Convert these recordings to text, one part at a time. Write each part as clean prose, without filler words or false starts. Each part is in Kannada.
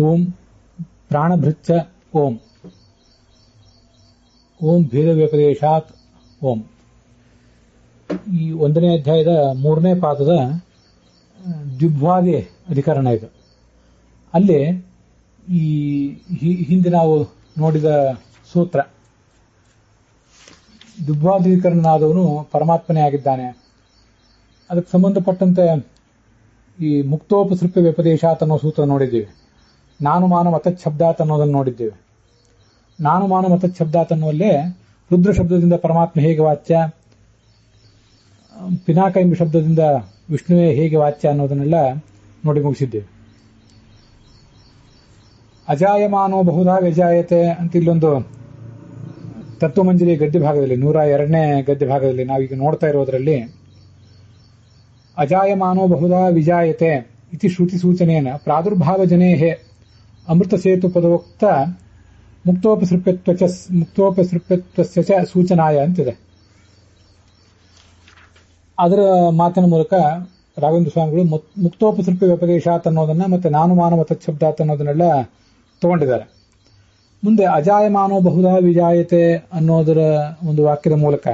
ಓಂ ಪ್ರಾಣಭೃಚ್ಚ ಓಂ ಓಂ ಭೇದ ವ್ಯಪದೇಶಾತ್ ಓಂ. ಈ 1ನೇ ಅಧ್ಯಾಯದ 3ನೇ ಪಾದದ ದ್ವಿಭ್ವಾದಿ ಅಧಿಕರಣ ಇದು. ಅಲ್ಲಿ ಈ ಹಿಂದೆ ನಾವು ನೋಡಿದ ಸೂತ್ರ, ದ್ವಿಭ್ವಾದೀಕರಣನಾದವನು ಪರಮಾತ್ಮನೇ ಆಗಿದ್ದಾನೆ. ಅದಕ್ಕೆ ಸಂಬಂಧಪಟ್ಟಂತೆ ಈ ಮುಕ್ತೋಪಸೃಪ್ಯ ವ್ಯಪದೇಶಾತ್ ಅನ್ನೋ ಸೂತ್ರ ನೋಡಿದ್ದೀವಿ. ನಾನು ಮಾನ ಮತಚ್ಛಬ್ದಾತ್ ಅನ್ನೋದನ್ನು ನೋಡಿದ್ದೇವೆ. ನಾನು ಮಾನ ಮತಚ್ಛಬ್ದಾತ್ ಅನ್ನುವಲ್ಲೇ ರುದ್ರ ಶಬ್ದದಿಂದ ಪರಮಾತ್ಮ ಹೇಗೆ ವಾಚ್ಯ, ಪಿನಾಕ ಎಂಬ ಶಬ್ದದಿಂದ ವಿಷ್ಣುವೇ ಹೇಗೆ ವಾಚ್ಯ ಅನ್ನೋದನ್ನೆಲ್ಲ ನೋಡಿ ಮುಗಿಸಿದ್ದೇವೆ. ಅಜಾಯಮಾನೋ ಬಹುಧಾ ವ್ಯಜಾಯತೆ ಅಂತ ಇಲ್ಲೊಂದು ತತ್ವಮಂಜರಿ ಗದ್ಯ ಭಾಗದಲ್ಲಿ 102ನೇ ಗದ್ಯ ಭಾಗದಲ್ಲಿ ನಾವೀಗ ನೋಡ್ತಾ ಇರೋದ್ರಲ್ಲಿ ಅಜಾಯಮಾನೋ ಬಹುಧಾ ವಿಜಾಯತೆ ಇತಿ ಶ್ರುತಿ ಸೂಚನೆಯನ್ನ ಪ್ರಾದುರ್ಭಾವ ಜನೇಹೆ ಅಮೃತ ಸೇತು ಪದೋಕ್ತ ಮುಕ್ತೋಪಸೃಪ್ಯತ್ವಸ್ಯ ಚ ಸೂಚನಾಯ ಅಂತಿದೆ. ಅದರ ಮಾತಿನ ಮೂಲಕ ರಾಘವೇಂದ್ರ ಸ್ವಾಮಿಗಳು ಮುಕ್ತೋಪಸೃಪ್ಯ ವ್ಯಪದೇಶಾತ್ ಅನ್ನೋದನ್ನ ಮತ್ತೆ ನಾನು ಮಾನ ಮತಚ್ಛಬ್ದಾತ್ ಅನ್ನೋದನ್ನೆಲ್ಲ ತಗೊಂಡಿದ್ದಾರೆ. ಮುಂದೆ ಅಜಾಯಮಾನೋ ಬಹುಧಾ ವಿಜಾಯತೆ ಅನ್ನೋದರ ಒಂದು ವಾಕ್ಯದ ಮೂಲಕ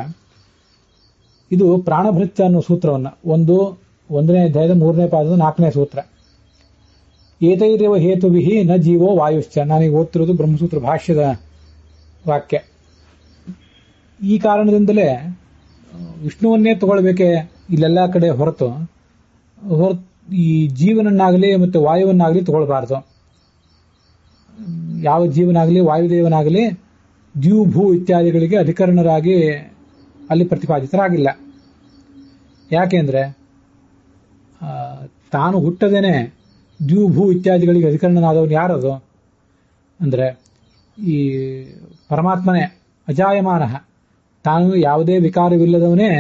ಇದು ಪ್ರಾಣಭೃತ್ಯ ಅನ್ನೋ ಸೂತ್ರವನ್ನ 1ನೇ ಅಧ್ಯಾಯದ 3ನೇ ಪಾದದ 4ನೇ ಸೂತ್ರ, ಏತೈರೇವ ಹೇತುವಿಹಿ ನ ಜೀವೋ ವಾಯುಶ್ಚ. ನಾನೀಗ ಓದ್ತಿರೋದು ಬ್ರಹ್ಮಸೂತ್ರ ಭಾಷ್ಯದ ವಾಕ್ಯ. ಈ ಕಾರಣದಿಂದಲೇ ವಿಷ್ಣುವನ್ನೇ ತಗೊಳ್ಬೇಕೆ ಇಲ್ಲೆಲ್ಲ ಕಡೆ ಹೊರತು ಈ ಜೀವನನ್ನಾಗಲಿ ಮತ್ತೆ ವಾಯುವನ್ನಾಗಲಿ ತಗೊಳ್ಬಾರ್ದು. ಯಾವ ಜೀವನಾಗಲಿ ವಾಯುದೇವನಾಗಲಿ ದ್ಯೂಭೂ ಇತ್ಯಾದಿಗಳಿಗೆ ಅಧಿಕರಣರಾಗಿ ಅಲ್ಲಿ ಪ್ರತಿಪಾದಿತರಾಗಿಲ್ಲ. ಯಾಕೆಂದ್ರೆ ತಾನು ಹುಟ್ಟದೇನೆ ದ್ಯೂಭೂ ಇತ್ಯಾದಿಗಳಿಗೆ ಅಧಿಕರಣನಾದವನು ಯಾರದು ಅಂದ್ರೆ ಈ ಪರಮಾತ್ಮನೇ. ಅಜಾಯಮಾನ, ತಾನು ಯಾವುದೇ ವಿಕಾರವಿಲ್ಲದವನೇ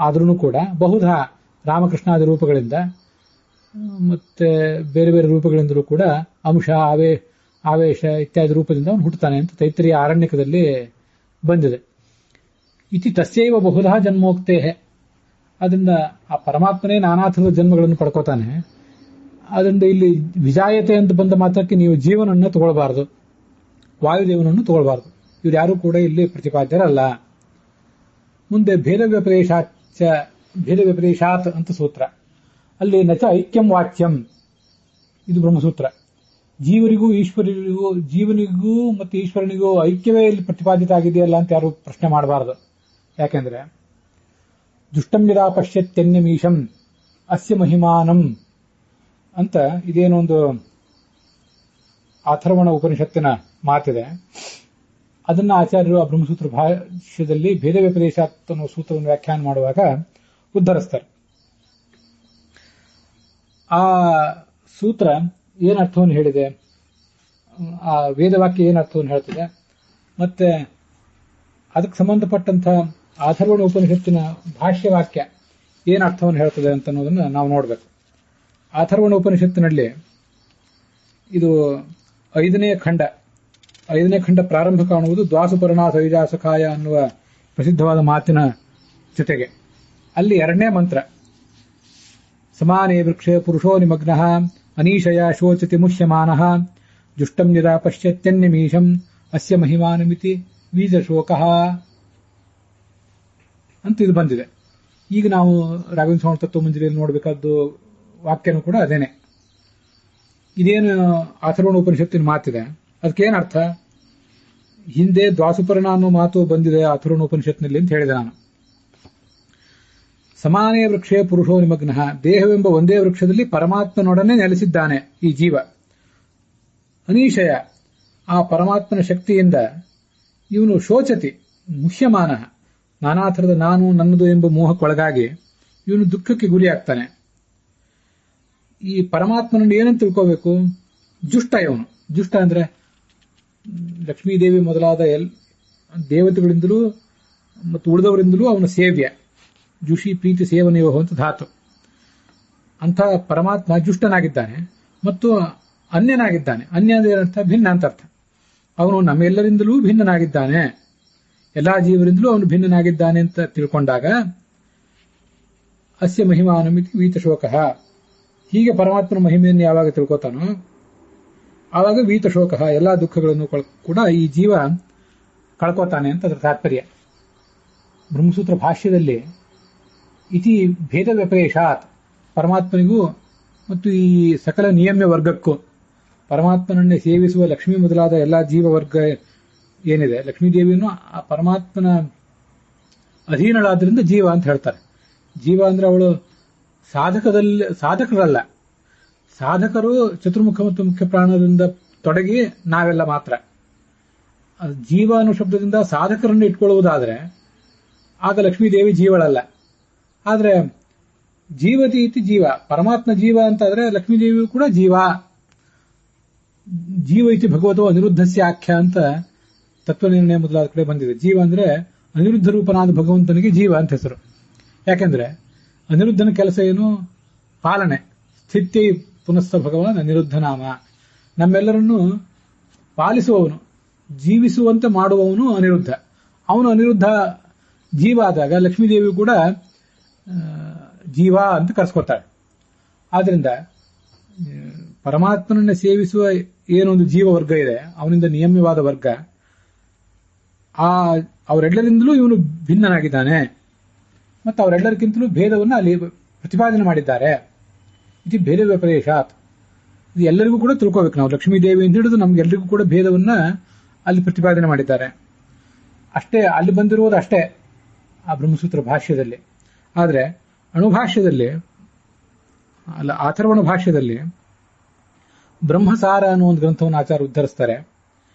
ಆದ್ರೂ ಕೂಡ ಬಹುಧಾ ರಾಮಕೃಷ್ಣಾದಿ ರೂಪಗಳಿಂದ ಮತ್ತೆ ಬೇರೆ ಬೇರೆ ರೂಪಗಳಿಂದಲೂ ಕೂಡ ಅಂಶ ಆವೇಶ ಇತ್ಯಾದಿ ರೂಪದಿಂದ ಅವನು ಹುಟ್ಟುತ್ತಾನೆ ಅಂತ ತೈತ್ರಿಯ ಆರಣ್ಯಕದಲ್ಲಿ ಬಂದಿದೆ. ಇತಿ ತಸ್ಯೈವ ಬಹುಧಾ ಜನ್ಮೋಕ್ತೇ. ಅದರಿಂದ ಆ ಪರಮಾತ್ಮನೇ ನಾನಾ ಥರದ ಜನ್ಮಗಳನ್ನು ಪಡ್ಕೋತಾನೆ. ಅದರಿಂದ ಇಲ್ಲಿ ವಿಜಾಯತೆ ಅಂತ ಬಂದ ಮಾತ್ರಕ್ಕೆ ನೀವು ಜೀವನನ್ನು ತಗೊಳ್ಬಾರದು, ವಾಯುದೇವನನ್ನು ತಗೊಳ್ಬಾರದು. ಇವ್ರು ಯಾರು ಕೂಡ ಇಲ್ಲಿ ಪ್ರತಿಪಾದ್ಯರಲ್ಲ. ಮುಂದೆ ಭೇದ ವ್ಯಪದೇಶಾತ್ ಅಂತ ಸೂತ್ರ, ಅಲ್ಲಿ ನಚ ಐಕ್ಯಂ ವಾಚ್ಯಂ, ಇದು ಬ್ರಹ್ಮಸೂತ್ರ. ಜೀವನಿಗೂ ಮತ್ತು ಈಶ್ವರನಿಗೂ ಐಕ್ಯವೇ ಇಲ್ಲಿ ಪ್ರತಿಪಾದಿತ ಆಗಿದೆಯಲ್ಲ ಅಂತ ಯಾರು ಪ್ರಶ್ನೆ ಮಾಡಬಾರದು. ಯಾಕೆಂದ್ರೆ ದುಷ್ಟಂ ಯದಾ ಪಶ್ಯತ್ಯನ್ಯಮೀಶಂ ಅಸ್ಯ ಮಹಿಮಾನಂ ಅಂತ ಇದೇನೊಂದು ಅಥರ್ವಣ ಉಪನಿಷತ್ತಿನ ಮಾತಿದೆ. ಅದನ್ನ ಆಚಾರ್ಯರು ಆ ಬ್ರಹ್ಮಸೂತ್ರ ಭಾಷ್ಯದಲ್ಲಿ ಭೇದ ವ್ಯಪದೇಶಾತ್ ಅನ್ನೋ ಸೂತ್ರವನ್ನು ವ್ಯಾಖ್ಯಾನ ಮಾಡುವಾಗ ಉದ್ಧರಿಸ್ತಾರೆ. ಆ ಸೂತ್ರ ಏನರ್ಥವನ್ನು ಹೇಳಿದೆ, ಆ ವೇದವಾಕ್ಯ ಏನರ್ಥವನ್ನು ಹೇಳ್ತಿದೆ, ಮತ್ತೆ ಅದಕ್ಕೆ ಸಂಬಂಧಪಟ್ಟಂತ ಅಥರ್ವಣ ಉಪನಿಷತ್ತಿನ ಭಾಷ್ಯವಾಕ್ಯ ಏನರ್ಥವನ್ನು ಹೇಳ್ತದೆ ಅಂತ ಅನ್ನೋದನ್ನ ನಾವು ನೋಡಬೇಕು. ಅಥರ್ವಣ ಉಪನಿಷತ್ತಿನಲ್ಲಿ ಇದು 5ನೇ ಖಂಡ ಪ್ರಾರಂಭ ಕಾಣುವುದು ದ್ವಾಸುಪರ್ಣ ಸೈಜಾಸಖಾಯ ಅನ್ನುವ ಪ್ರಸಿದ್ಧವಾದ ಮಾತಿನ ಜೊತೆಗೆ ಅಲ್ಲಿ 2ನೇ ಮಂತ್ರ ಸಮಾನೇ ವೃಕ್ಷೇ ಪುರುಷೋ ನಿಮಗ್ನಃ ಅನೀಶಯ ಶೋಚತಿ ಮುಹ್ಯಮಾನಃ ಜುಷ್ಟಂ ಯದಾ ಪಶ್ಯತ್ಯನ್ಯಮೀಶಂ ಅಸ್ಯ ಮಹಿಮಾನಮಿತಿ ಬೀಜಶೋಕಃ ಅಂತ ಇದು ಬಂದಿದೆ. ಈಗ ನಾವು ರಾಘವೇಂದ್ರ ಸ್ವಾಮಿ ತತ್ವಮಂಜರಿಯಲ್ಲಿ ನೋಡಬೇಕಾದ್ದು ವಾಕ್ಯನೂ ಕೂಡ ಅದೇನೆ. ಇದೇನು ಅಥರ್ವಣ ಉಪನಿಷತ್ತಿನ ಮಾತಿದೆ, ಅದಕ್ಕೇನರ್ಥ? ಹಿಂದೆ ದ್ವಾಸುಪರ್ಣ ಅನ್ನೋ ಮಾತು ಬಂದಿದೆ ಅಥರ್ವಣ ಉಪನಿಷತ್ನಲ್ಲಿ ಅಂತ ಹೇಳಿದೆ ನಾನು. ಸಮಾನೇ ವೃಕ್ಷೇ ಪುರುಷೋ ನಿಮಗ್ನಃ, ದೇಹವೆಂಬ ಒಂದೇ ವೃಕ್ಷದಲ್ಲಿ ಪರಮಾತ್ಮನೊಡನೆ ನೆಲೆಸಿದ್ದಾನೆ ಈ ಜೀವ. ಅನೀಶಯ, ಆ ಪರಮಾತ್ಮನ ಶಕ್ತಿಯಿಂದ ಇವನು ಶೋಚತಿ ಮುಹ್ಯಮಾನ, ನಾನಾ ಥರದ ನಾನು ನನ್ನದು ಎಂಬ ಮೋಹಕ್ಕೊಳಗಾಗಿ ಇವನು ದುಃಖಕ್ಕೆ ಗುರಿಯಾಗ್ತಾನೆ. ಈ ಪರಮಾತ್ಮನನ್ನು ಏನಂತ ತಿಳ್ಕೋಬೇಕು? ಜುಷ್ಟ. ಇವನು ಜುಷ್ಟ ಅಂದ್ರೆ ಲಕ್ಷ್ಮೀದೇವಿ ಮೊದಲಾದ ದೇವತೆಗಳಿಂದಲೂ ಮತ್ತು ಉಳಿದವರಿಂದಲೂ ಅವನ ಸೇವ್ಯ. ಜುಷಿ ಪ್ರೀತಿ ಸೇವನೆಯೋ ಅಂತ ಧಾತು. ಅಂಥ ಪರಮಾತ್ಮ ಜುಷ್ಟನಾಗಿದ್ದಾನೆ ಮತ್ತು ಅನ್ಯನಾಗಿದ್ದಾನೆ. ಅನ್ಯ ಅಂದ್ರೆ ಏನರ್ಥ? ಭಿನ್ನ ಅಂತ ಅರ್ಥ. ಅವನು ನಮ್ಮೆಲ್ಲರಿಂದಲೂ ಭಿನ್ನನಾಗಿದ್ದಾನೆ, ಎಲ್ಲಾ ಜೀವರಿಂದಲೂ ಅವನು ಭಿನ್ನನಾಗಿದ್ದಾನೆ ಅಂತ ತಿಳ್ಕೊಂಡಾಗ ಅಸ್ಯ ಮಹಿಮಾನಮಿತಿ ವೀತಶೋಕಃ, ಹೀಗೆ ಪರಮಾತ್ಮನ ಮಹಿಮೆಯನ್ನು ಯಾವಾಗ ತಿಳ್ಕೋತಾನೋ ಆವಾಗ ವೀತಶೋಕ ಎಲ್ಲಾ ದುಃಖಗಳನ್ನು ಕೂಡ ಈ ಜೀವ ಕಳ್ಕೋತಾನೆ ಅಂತ ಅದರ ತಾತ್ಪರ್ಯ. ಬ್ರಹ್ಮಸೂತ್ರ ಭಾಷ್ಯದಲ್ಲಿ ಇತಿ ಭೇದ ವ್ಯಪೇಶಾತ್, ಪರಮಾತ್ಮನಿಗೂ ಮತ್ತು ಈ ಸಕಲ ನಿಯಮ್ಯ ವರ್ಗಕ್ಕೂ, ಪರಮಾತ್ಮನನ್ನೇ ಸೇವಿಸುವ ಲಕ್ಷ್ಮೀ ಮೊದಲಾದ ಎಲ್ಲಾ ಜೀವ ವರ್ಗ ಏನಿದೆ, ಲಕ್ಷ್ಮೀದೇವಿಯನ್ನು ಆ ಪರಮಾತ್ಮನ ಅಧೀನಳಾದ್ರಿಂದ ಜೀವ ಅಂತ ಹೇಳ್ತಾರೆ. ಜೀವ ಅಂದ್ರೆ ಅವಳು ಸಾಧಕರಲ್ಲ, ಸಾಧಕರು ಚತುರ್ಮುಖ ಮತ್ತು ಮುಖ್ಯ ಪ್ರಾಣದಿಂದ ತೊಡಗಿ ನಾವೆಲ್ಲ ಮಾತ್ರ. ಜೀವ ಅನ್ನೋ ಶಬ್ದದಿಂದ ಸಾಧಕರನ್ನು ಇಟ್ಕೊಳ್ಳುವುದಾದ್ರೆ ಆಗ ಲಕ್ಷ್ಮೀದೇವಿ ಜೀವಳಲ್ಲ. ಆದ್ರೆ ಜೀವತಿ ಇತಿ ಜೀವ, ಪರಮಾತ್ಮ ಜೀವ ಅಂತಾದ್ರೆ ಲಕ್ಷ್ಮೀದೇವಿಯು ಕೂಡ ಜೀವ. ಜೀವ ಇತಿ ಭಗವತೋ ಅನಿರುದ್ಧಸ್ಯ ಆಖ್ಯ ಅಂತ ತತ್ವನಿರ್ಣಯ ಮೊದಲಾದ ಕಡೆ ಬಂದಿದೆ. ಜೀವ ಅಂದ್ರೆ ಅನಿರುದ್ಧ ರೂಪನಾದ ಭಗವಂತನಿಗೆ ಜೀವ ಅಂತ ಹೆಸರು. ಯಾಕೆಂದ್ರೆ ಅನಿರುದ್ಧನ ಕೆಲಸ ಏನು? ಪಾಲನೆ. ಸ್ಥಿತ್ಯೈ ಪುನಸ್ಥ ಭಗವಾನ್ ಅನಿರುದ್ಧ ನಾಮ. ನಮ್ಮೆಲ್ಲರನ್ನು ಪಾಲಿಸುವವನು, ಜೀವಿಸುವಂತೆ ಮಾಡುವವನು ಅನಿರುದ್ಧ. ಅವನು ಅನಿರುದ್ಧ ಜೀವ ಆದಾಗ ಲಕ್ಷ್ಮೀದೇವಿ ಕೂಡ ಜೀವ ಅಂತ ಕರೆಸ್ಕೊತಾಳೆ. ಆದ್ರಿಂದ ಪರಮಾತ್ಮನನ್ನ ಸೇವಿಸುವ ಏನೊಂದು ಜೀವ ವರ್ಗ ಇದೆ, ಅವನಿಂದ ನಿಯಮ್ಯವಾದ ವರ್ಗ, ಅವರೆಲ್ಲರಿಂದಲೂ ಇವನು ಭಿನ್ನನಾಗಿದ್ದಾನೆ ಮತ್ತು ಅವರೆಲ್ಲರಿಗಿಂತಲೂ ಭೇದವನ್ನು ಅಲ್ಲಿ ಪ್ರತಿಪಾದನೆ ಮಾಡಿದ್ದಾರೆ. ಇದು ಭೇದ ವ್ಯಪದೇಶಾತ್, ಇದು ಎಲ್ಲರಿಗೂ ಕೂಡ ತಿಳ್ಕೋಬೇಕು ನಾವು. ಲಕ್ಷ್ಮೀದೇವಿ ಅಂತ ಹಿಡಿದು ನಮ್ಗೆಲ್ಲರಿಗೂ ಕೂಡ ಭೇದವನ್ನ ಅಲ್ಲಿ ಪ್ರತಿಪಾದನೆ ಮಾಡಿದ್ದಾರೆ. ಅಷ್ಟೇ, ಅಲ್ಲಿ ಬಂದಿರುವುದು ಅಷ್ಟೇ ಆ ಬ್ರಹ್ಮಸೂತ್ರ ಭಾಷ್ಯದಲ್ಲಿ. ಆದರೆ ಅಣುಭಾಷ್ಯದಲ್ಲಿ ಅಲ್ಲ, ಅಥರ್ವಣ ಭಾಷ್ಯದಲ್ಲಿ ಬ್ರಹ್ಮಸಾರ ಅನ್ನೋ ಒಂದು ಗ್ರಂಥವನ್ನು ಆಚಾರ್ಯ ಉದ್ಧರಿಸ್ತಾರೆ.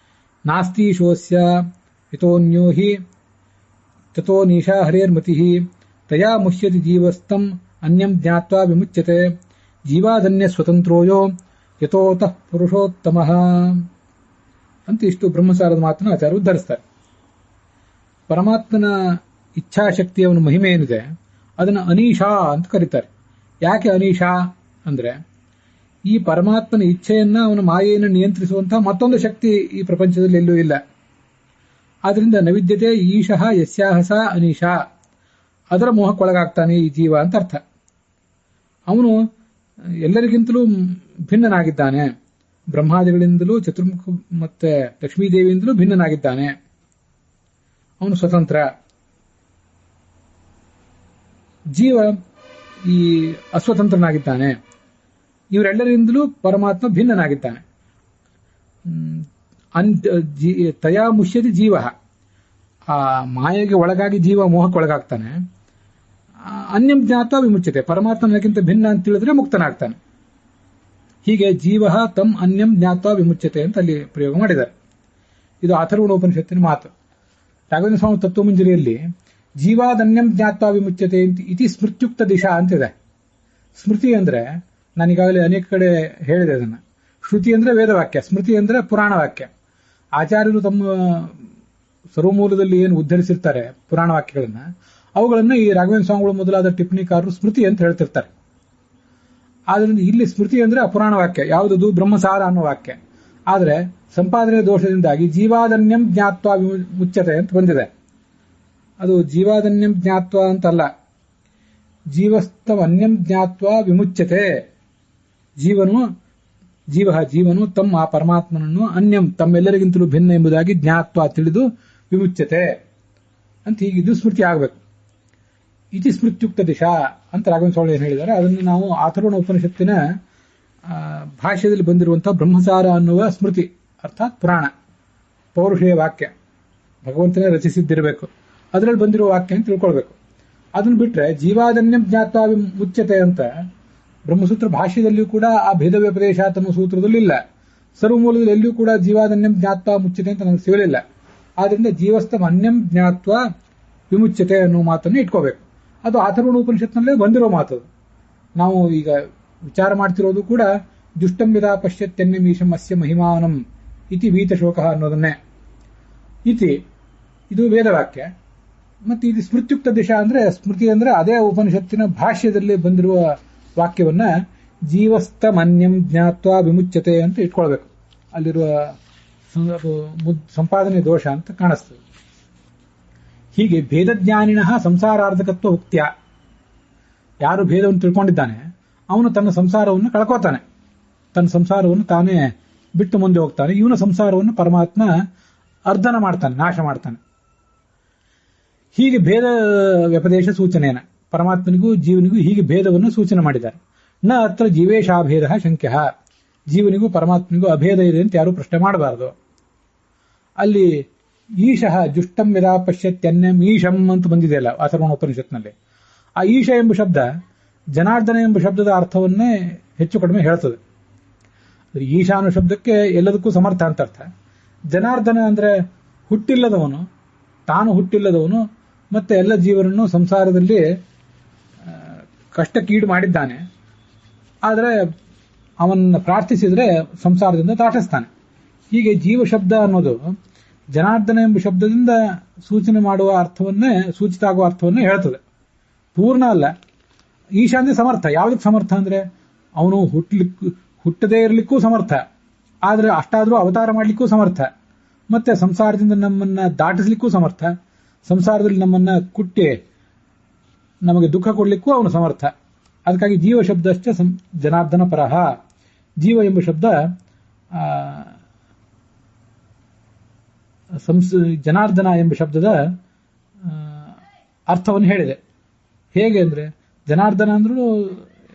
ನಾಸ್ತಿ ಶೋಸ್ಯ ಯತೋನ್ಯೋ ಹಿ ತಥೋ ನೀಶಾ ಹರೇರ್ಮತಿ ತಯಾ ಮುಹ್ಯತಿ ಜೀವಸ್ಥಂ ಅನ್ಯಂ ಜ್ಞಾತ್ವಾ ವಿಮುಚ್ಯತೆ ಜೀವಾದನ್ಯ ಸ್ವತಂತ್ರೋಯೋ ಯತೋತಃ ಪುರುಷೋತ್ತಮಃ ಅಂತ ಇಷ್ಟು ಬ್ರಹ್ಮಸಾರದ ಮಾತನ್ನು ಆಚಾರ್ಯ ಉದ್ಧರಿಸ್ತಾರೆ. ಪರಮಾತ್ಮನ ಇಚ್ಛಾಶಕ್ತಿಯ ಅವನ ಮಹಿಮೆ ಏನಿದೆ ಅದನ್ನು ಅನೀಶಾ ಅಂತ ಕರೀತಾರೆ. ಯಾಕೆ ಅನೀಶಾ ಅಂದ್ರೆ, ಈ ಪರಮಾತ್ಮನ ಇಚ್ಛೆಯನ್ನ ಅವನ ಮಾಯೆಯನ್ನು ನಿಯಂತ್ರಿಸುವಂತಹ ಮತ್ತೊಂದು ಶಕ್ತಿ ಈ ಪ್ರಪಂಚದಲ್ಲಿ ಎಲ್ಲೂ ಇಲ್ಲ. ಆದ್ರಿಂದ ನವಿದ್ಯತೆ ಈಶಃ ಯಸ್ಯಾಹಸ ಅನೀಶಾ, ಅದರ ಮೋಹಕ್ಕೊಳಗಾಗ್ತಾನೆ ಈ ಜೀವ ಅಂತ ಅರ್ಥ. ಅವನು ಎಲ್ಲರಿಗಿಂತಲೂ ಭಿನ್ನನಾಗಿದ್ದಾನೆ, ಬ್ರಹ್ಮಾದಿಗಳಿಂದಲೂ ಚತುರ್ಮುಖ ಮತ್ತೆ ಲಕ್ಷ್ಮೀದೇವಿಯಿಂದಲೂ ಭಿನ್ನನಾಗಿದ್ದಾನೆ. ಅವನು ಸ್ವತಂತ್ರ. ಜೀವ ಈ ಅಸ್ವತಂತ್ರನಾಗಿದ್ದಾನೆ. ಇವರೆಲ್ಲರಿಂದಲೂ ಪರಮಾತ್ಮ ಭಿನ್ನನಾಗಿದ್ದಾನೆ. ತಯಾ ಮುಷ್ಯತಿ ಜೀವ, ಆ ಮಾಯೆಗೆ ಒಳಗಾಗಿ ಜೀವ ಮೋಹಕ್ಕೊಳಗಾಗ್ತಾನೆ. ಅನ್ಯಂ ಜ್ಞಾತ ವಿಮುಚ್ಯತೆ, ಪರಮಾತ್ಮನಕ್ಕಿಂತ ಭಿನ್ನ ಅಂತ ತಿಳಿದ್ರೆ ಮುಕ್ತನಾಗ್ತಾನೆ. ಹೀಗೆ ಜೀವ ತಮ್ ಅನ್ಯಂ ಜ್ಞಾತ ವಿಮುಚ್ಯತೆ ಅಂತ ಅಲ್ಲಿ ಪ್ರಯೋಗ ಮಾಡಿದ್ದಾರೆ. ಇದು ಅಥರ್ವಣ ಉಪನಿಷತ್ತಿನ ಮಾತು. ರಾಘವೇಂದ್ರ ಸ್ವಾಮಿ ತತ್ವಮಂಜರಿಯಲ್ಲಿ ಜೀವಾದನ್ಯಂ ಜ್ಞಾತ ವಿಮುಚ್ಯತೆ ಇತಿ ಸ್ಮೃತ್ಯುಕ್ತ ದಿಶಾ ಅಂತಿದೆ. ಸ್ಮೃತಿ ಅಂದ್ರೆ ನಾನೀಗಾಗಲೇ ಅನೇಕ ಕಡೆ ಹೇಳಿದೆ ಅದನ್ನ. ಶ್ರುತಿ ಅಂದ್ರೆ ವೇದವಾಕ್ಯ, ಸ್ಮೃತಿ ಅಂದ್ರೆ ಪುರಾಣ ವಾಕ್ಯ. ಆಚಾರ್ಯರು ತಮ್ಮ ಸರ್ವಮೂಲದಲ್ಲಿ ಏನು ಉದ್ಧರಿಸಿರ್ತಾರೆ ಪುರಾಣ ವಾಕ್ಯಗಳನ್ನ, ಅವುಗಳನ್ನ ಈ ರಾಘವೇಂದ್ರ ಸ್ವಾಮಿಗಳು ಮೊದಲಾದ ಟಿಪ್ಪಣಿಕಾರರು ಸ್ಮೃತಿ ಅಂತ ಹೇಳ್ತಿರ್ತಾರೆ. ಆದ್ರಿಂದ ಇಲ್ಲಿ ಸ್ಮೃತಿ ಅಂದ್ರೆ ಅಪುರಾಣ ವಾಕ್ಯ, ಯಾವುದದು ಬ್ರಹ್ಮಸಾರ ಅನ್ನೋ ವಾಕ್ಯ. ಆದ್ರೆ ಸಂಪಾದನೆ ದೋಷದಿಂದಾಗಿ ಜೀವಾದನ್ಯಂ ಜ್ಞಾತ್ವ ಮುಚ್ಚತೆ ಅಂತ ಬಂದಿದೆ. ಅದು ಜೀವಾದನ್ಯಂ ಜ್ಞಾತ್ವ ಅಂತಲ್ಲ, ಜೀವಸ್ತವನ್ಯಂ ಜ್ಞಾತ್ವ ವಿಮುಚ್ಯತೆ. ಜೀವನು ತಮ್ಮ ಆ ಪರಮಾತ್ಮನನ್ನು ಅನ್ಯಂ ತಮ್ಮೆಲ್ಲರಿಗಿಂತಲೂ ಭಿನ್ನ ಎಂಬುದಾಗಿ ಜ್ಞಾತ್ವ ತಿಳಿದು ವಿಮುಚ್ಯತೆ ಅಂತ ಹೀಗಿದ್ದು ಸ್ಮೃತಿ ಆಗಬೇಕು. ಇತಿ ಸ್ಮೃತ್ಯುಕ್ತ ದಿಶಾ ಅಂತ ರಾಘವೇಂದ್ರ ಸ್ವಾಮಿ ಏನು ಹೇಳಿದ್ದಾರೆ, ಅದನ್ನು ನಾವು ಅಥರ್ವಣ ಉಪನಿಷತ್ತಿನ ಭಾಷ್ಯದಲ್ಲಿ ಬಂದಿರುವಂತಹ ಬ್ರಹ್ಮಸಾರ ಅನ್ನುವ ಸ್ಮೃತಿ, ಅರ್ಥಾತ್ ಪುರಾಣ ಪೌರುಷೇಯ ವಾಕ್ಯ, ಭಗವಂತನೇ ರಚಿಸಿದ್ದಿರಬೇಕು, ಅದರಲ್ಲಿ ಬಂದಿರುವ ವಾಕ್ಯ ಅಂತ ತಿಳ್ಕೊಳ್ಬೇಕು. ಅದನ್ನು ಬಿಟ್ರೆ ಜೀವಾದನ್ಯಂ ಜ್ಞಾತ್ವ ಮುಚ್ಯತೆ ಅಂತ ಬ್ರಹ್ಮಸೂತ್ರ ಭಾಷ್ಯದಲ್ಲಿಯೂ ಕೂಡ ಆ ಭೇದ ವ್ಯಪದೇಶ ಅನ್ನೋ ಸೂತ್ರದಲ್ಲಿ ಇಲ್ಲ. ಸರ್ವಮೂಲದಲ್ಲಿ ಎಲ್ಲಿಯೂ ಕೂಡ ಜೀವಾದನ್ಯಂ ಜ್ಞಾತ್ವ ಮುಚ್ಯತೆ ಅಂತ ನನಗೆ ಸಿಗಲಿಲ್ಲ. ಆದ್ರಿಂದ ಜೀವಸ್ಥಂ ಅನ್ಯಂ ಜ್ಞಾತ್ವ ವಿಮುಚ್ಯತೆ ಅನ್ನೋ ಮಾತನ್ನು ಇಟ್ಕೋಬೇಕು. ಅದು ಅಥರ್ವಣ ಉಪನಿಷತ್ನಲ್ಲೇ ಬಂದಿರೋ ಮಾತು. ನಾವು ಈಗ ವಿಚಾರ ಮಾಡ್ತಿರೋದು ಕೂಡ ದುಷ್ಟಂ ಯದಾ ಪಶ್ಯತ್ಯನ್ಯಮೀಶಂ ಅಸ್ಯ ಮಹಿಮಾನಂ ಇತಿ ವೀತಶೋಕ ಅನ್ನೋದನ್ನೇ. ಇದು ವೇದವಾಕ್ಯ. ಮತ್ತೆ ಇದು ಸ್ಮೃತ್ಯುಕ್ತ ದಿಶಾ ಅಂದ್ರೆ, ಸ್ಮೃತಿ ಅಂದ್ರೆ ಅದೇ ಉಪನಿಷತ್ತಿನ ಭಾಷ್ಯದಲ್ಲಿ ಬಂದಿರುವ ವಾಕ್ಯವನ್ನ ಜೀವಸ್ಥಮನ್ಯಂ ಜ್ಞಾತ್ವ ವಿಮುಚ್ಯತೆ ಅಂತ ಇಟ್ಕೊಳ್ಬೇಕು. ಅಲ್ಲಿರುವ ಸಂಪಾದನೆ ದೋಷ ಅಂತ ಕಾಣಿಸ್ತದೆ. ಹೀಗೆ ಭೇದಜ್ಞಾನಿನ ಸಂಸಾರಾರ್ಧಕತ್ವ ಉಕ್ತ್ಯ, ಯಾರು ಭೇದವನ್ನು ತಿಳ್ಕೊಂಡಿದ್ದಾನೆ ಅವನು ತನ್ನ ಸಂಸಾರವನ್ನು ಕಳ್ಕೋತಾನೆ, ತನ್ನ ಸಂಸಾರವನ್ನು ತಾನೇ ಬಿಟ್ಟು ಮುಂದೆ ಹೋಗ್ತಾನೆ. ಇವನ ಸಂಸಾರವನ್ನು ಪರಮಾತ್ಮ ಅರ್ಧನ ಮಾಡ್ತಾನೆ, ನಾಶ ಮಾಡ್ತಾನೆ. ಹೀಗೆ ಭೇದ ವ್ಯಪದೇಶ ಸೂಚನೆಯನ್ನ ಪರಮಾತ್ಮನಿಗೂ ಜೀವನಿಗೂ ಹೀಗೆ ಭೇದವನ್ನು ಸೂಚನೆ ಮಾಡಿದ್ದಾರೆ. ನ ಅತ್ರ ಜೀವೇಶಾಭೇದ ಶಂಕ್ಯ, ಜೀವನಿಗೂ ಪರಮಾತ್ಮನಿಗೂ ಅಭೇದ ಇದೆ ಅಂತ ಯಾರೂ ಪ್ರಶ್ನೆ ಮಾಡಬಾರದು. ಅಲ್ಲಿ ಈಶಃ ಜುಷ್ಟಂ ಯದಾ ಪಶ್ಯತ್ಯನ್ಯಂ ಈಶಂ ಅಂತ ಬಂದಿದೆಯಲ್ಲ ಅಥರ್ವಣ ಉಪನಿಷತ್ನಲ್ಲಿ. ಆ ಈಶ ಎಂಬ ಶಬ್ದ ಜನಾರ್ದನ ಎಂಬ ಶಬ್ದದ ಅರ್ಥವನ್ನೇ ಹೆಚ್ಚು ಕಡಿಮೆ ಹೇಳ್ತದೆ. ಈಶ ಅನ್ನೋ ಶಬ್ದಕ್ಕೆ ಎಲ್ಲದಕ್ಕೂ ಸಮರ್ಥ ಅಂತ ಅರ್ಥ. ಜನಾರ್ದನ ಅಂದ್ರೆ ಹುಟ್ಟಿಲ್ಲದವನು, ತಾನು ಹುಟ್ಟಿಲ್ಲದವನು, ಮತ್ತೆ ಎಲ್ಲ ಜೀವನನ್ನು ಸಂಸಾರದಲ್ಲಿ ಕಷ್ಟಕ್ಕೀಡು ಮಾಡಿದ್ದಾನೆ. ಆದರೆ ಅವನ್ನ ಪ್ರಾರ್ಥಿಸಿದ್ರೆ ಸಂಸಾರದಿಂದ ದಾಟಿಸ್ತಾನೆ. ಹೀಗೆ ಜೀವ ಶಬ್ದ ಅನ್ನೋದು ಜನಾರ್ದನ ಎಂಬ ಶಬ್ದದಿಂದ ಸೂಚನೆ ಮಾಡುವ ಅರ್ಥವನ್ನೇ, ಸೂಚಿತ ಆಗುವ ಅರ್ಥವನ್ನೇ ಹೇಳ್ತದೆ. ಪೂರ್ಣ ಅಲ್ಲ. ಈಶಾನ್ಯ ಸಮರ್ಥ. ಯಾವುದಕ್ಕೆ ಸಮರ್ಥ ಅಂದ್ರೆ ಅವನು ಹುಟ್ಟದೇ ಇರಲಿಕ್ಕೂ ಸಮರ್ಥ, ಆದ್ರೆ ಅಷ್ಟಾದ್ರೂ ಅವತಾರ ಮಾಡಲಿಕ್ಕೂ ಸಮರ್ಥ, ಮತ್ತೆ ಸಂಸಾರದಿಂದ ನಮ್ಮನ್ನ ದಾಟಿಸ್ಲಿಕ್ಕೂ ಸಮರ್ಥ, ಸಂಸಾರದಲ್ಲಿ ನಮ್ಮನ್ನ ಕುಟ್ಟಿ ನಮಗೆ ದುಃಖ ಕೊಡ್ಲಿಕ್ಕೂ ಅವನು ಸಮರ್ಥ. ಅದಕ್ಕಾಗಿ ಜೀವ ಶಬ್ದ ಅಷ್ಟೇ ಜನಾರ್ದನ ಪರಹ. ಜೀವ ಎಂಬ ಶಬ್ದ ಜನಾರ್ದನ ಎಂಬ ಶಬ್ದದ ಅರ್ಥವನ್ನು ಹೇಳಿದೆ. ಹೇಗೆ ಅಂದ್ರೆ ಜನಾರ್ದನ ಅಂದ್ರೂ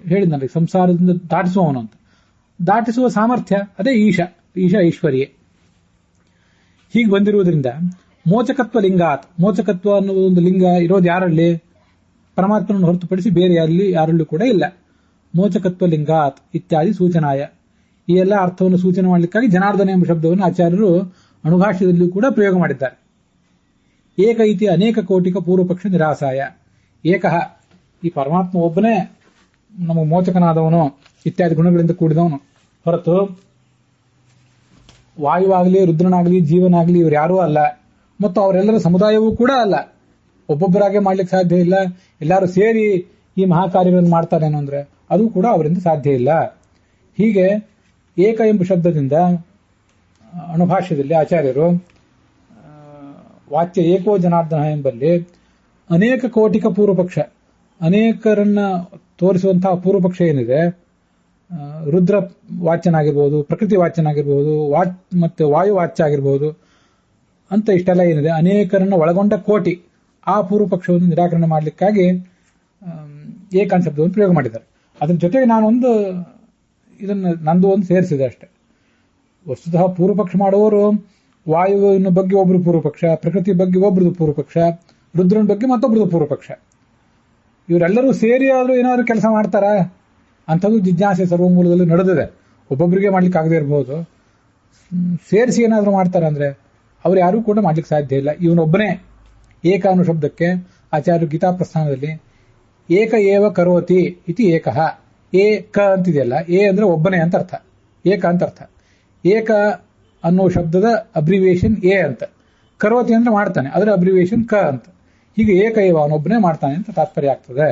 ಹೇಳಿದ್ನಲ್ಲಿ ಸಂಸಾರದಿಂದ ದಾಟಿಸುವವನು ಅಂತ. ದಾಟಿಸುವ ಸಾಮರ್ಥ್ಯ ಅದೇ ಈಶ, ಈಶ ಐಶ್ವರ್ಯ. ಹೀಗೆ ಬಂದಿರುವುದರಿಂದ ಮೋಚಕತ್ವ ಲಿಂಗಾತ್, ಮೋಚಕತ್ವ ಅನ್ನುವ ಒಂದು ಲಿಂಗ ಇರೋದು ಯಾರಲ್ಲಿ? ಪರಮಾತ್ಮನನ್ನು ಹೊರತುಪಡಿಸಿ ಬೇರೆ ಯಾರಲ್ಲೂ ಕೂಡ ಇಲ್ಲ. ಮೋಚಕತ್ವ ಲಿಂಗಾತ್ ಇತ್ಯಾದಿ ಸೂಚನಾಯ. ಈ ಎಲ್ಲ ಅರ್ಥವನ್ನು ಸೂಚನೆ ಮಾಡಲಿಕ್ಕಾಗಿ ಜನಾರ್ದನ ಎಂಬ ಶಬ್ದವನ್ನು ಆಚಾರ್ಯರು ಅಣುಭಾಷ್ಯದಲ್ಲಿಯೂ ಕೂಡ ಪ್ರಯೋಗ ಮಾಡಿದ್ದಾರೆ. ಏಕ ಇತಿ ಅನೇಕ ಕೋಟಿಕ ಪೂರ್ವಪಕ್ಷ ನಿರಾಸಾಯ. ಏಕಃ, ಈ ಪರಮಾತ್ಮ ಒಬ್ಬನೇ ನಮಗೆ ಮೋಚಕನಾದವನು, ಇತ್ಯಾದಿ ಗುಣಗಳಿಂದ ಕೂಡಿದವನು ಹೊರತು ವಾಯುವಾಗಲಿ ರುದ್ರನಾಗಲಿ ಜೀವನಾಗಲಿ ಇವರು ಯಾರೂ ಅಲ್ಲ. ಮತ್ತು ಅವರೆಲ್ಲರ ಸಮುದಾಯವೂ ಕೂಡ ಅಲ್ಲ. ಒಬ್ಬೊಬ್ಬರಾಗೆ ಮಾಡ್ಲಿಕ್ಕೆ ಸಾಧ್ಯ ಇಲ್ಲ. ಎಲ್ಲರೂ ಸೇರಿ ಈ ಮಹಾಕಾರ್ಯಗಳನ್ನು ಮಾಡ್ತಾರೇನೋ ಅಂದ್ರೆ ಅದು ಕೂಡ ಅವರಿಂದ ಸಾಧ್ಯ ಇಲ್ಲ. ಹೀಗೆ ಏಕ ಎಂಬ ಶಬ್ದದಿಂದ ಅಣುಭಾಷ್ಯದಲ್ಲಿ ಆಚಾರ್ಯರು ವಾಚ್ಯ ಏಕೋ ಜನಾರ್ದನ ಎಂಬಲ್ಲಿ ಅನೇಕ ಕೋಟಿಕ ಪೂರ್ವಪಕ್ಷ, ಅನೇಕರನ್ನ ತೋರಿಸುವಂತಹ ಪೂರ್ವಪಕ್ಷ ಏನಿದೆ, ರುದ್ರ ವಾಚ್ಯನಾಗಿರ್ಬೋದು, ಪ್ರಕೃತಿ ವಾಚ್ಯನಾಗಿರ್ಬೋದು, ಮತ್ತೆ ವಾಯು ವಾಚ್ಯ ಆಗಿರ್ಬೋದು ಅಂತ ಇಷ್ಟೆಲ್ಲ ಏನಿದೆ, ಅನೇಕರನ್ನ ಒಳಗೊಂಡ ಕೋಟಿ, ಆ ಪೂರ್ವಪಕ್ಷವನ್ನು ನಿರಾಕರಣೆ ಮಾಡಲಿಕ್ಕಾಗಿ ಏಕಾನ್ ಶಬ್ದವನ್ನು ಪ್ರಯೋಗ ಮಾಡಿದ್ದಾರೆ. ಅದ್ರ ಜೊತೆಗೆ ನಾನೊಂದು ನಂದು ಒಂದು ಸೇರಿಸಿದೆ ಅಷ್ಟೆ. ವಸ್ತುತಃ ಪೂರ್ವಪಕ್ಷ ಮಾಡುವವರು ವಾಯುವಿನ ಬಗ್ಗೆ ಒಬ್ರು ಪೂರ್ವಪಕ್ಷ, ಪ್ರಕೃತಿ ಬಗ್ಗೆ ಒಬ್ರದು ಪೂರ್ವಪಕ್ಷ, ರುದ್ರನ ಬಗ್ಗೆ ಮತ್ತೊಬ್ರದು ಪೂರ್ವಪಕ್ಷ. ಇವರೆಲ್ಲರೂ ಸೇರಿ ಆದ್ರೂ ಏನಾದ್ರು ಕೆಲಸ ಮಾಡ್ತಾರ ಅಂಥದ್ದು ಜಿಜ್ಞಾಸೆ ಸರ್ವಮೂಲದಲ್ಲಿ ನಡೆದಿದೆ. ಒಬ್ಬೊಬ್ಬರಿಗೆ ಮಾಡ್ಲಿಕ್ಕೆ ಆಗದೆ ಇರಬಹುದು, ಸೇರಿಸಿ ಏನಾದ್ರು ಮಾಡ್ತಾರ ಅಂದ್ರೆ ಅವ್ರು ಯಾರೂ ಕೂಡ ಮಾಡ್ಲಿಕ್ಕೆ ಸಾಧ್ಯ ಇಲ್ಲ. ಇವನೊಬ್ಬನೇ. ಏಕ ಅನ್ನೋ ಶಬ್ದಕ್ಕೆ ಆಚಾರ್ಯ ಗೀತಾ ಪ್ರಸ್ಥಾನದಲ್ಲಿ ಏಕ ಏವ ಕರೋತಿ ಇತಿ ಏಕಃ. ಏಕ ಅಂತಿದೆಯಲ್ಲ, ಅಂದ್ರೆ ಒಬ್ಬನೇ ಅಂತ ಅರ್ಥ, ಏಕ ಅಂತ ಅರ್ಥ. ಏಕ ಅನ್ನೋ ಶಬ್ದದ ಅಬ್ರಿವಿಯೇಷನ್ ಎ ಅಂತ, ಕರೋತಿ ಅಂದ್ರೆ ಮಾಡ್ತಾನೆ, ಅದರ ಅಬ್ರಿವಿಯೇಷನ್ ಕ ಅಂತ. ಹೀಗೆ ಏಕ ಏವ ಅವನೊಬ್ಬನೇ ಮಾಡ್ತಾನೆ ಅಂತ ತಾತ್ಪರ್ಯ ಆಗ್ತದೆ.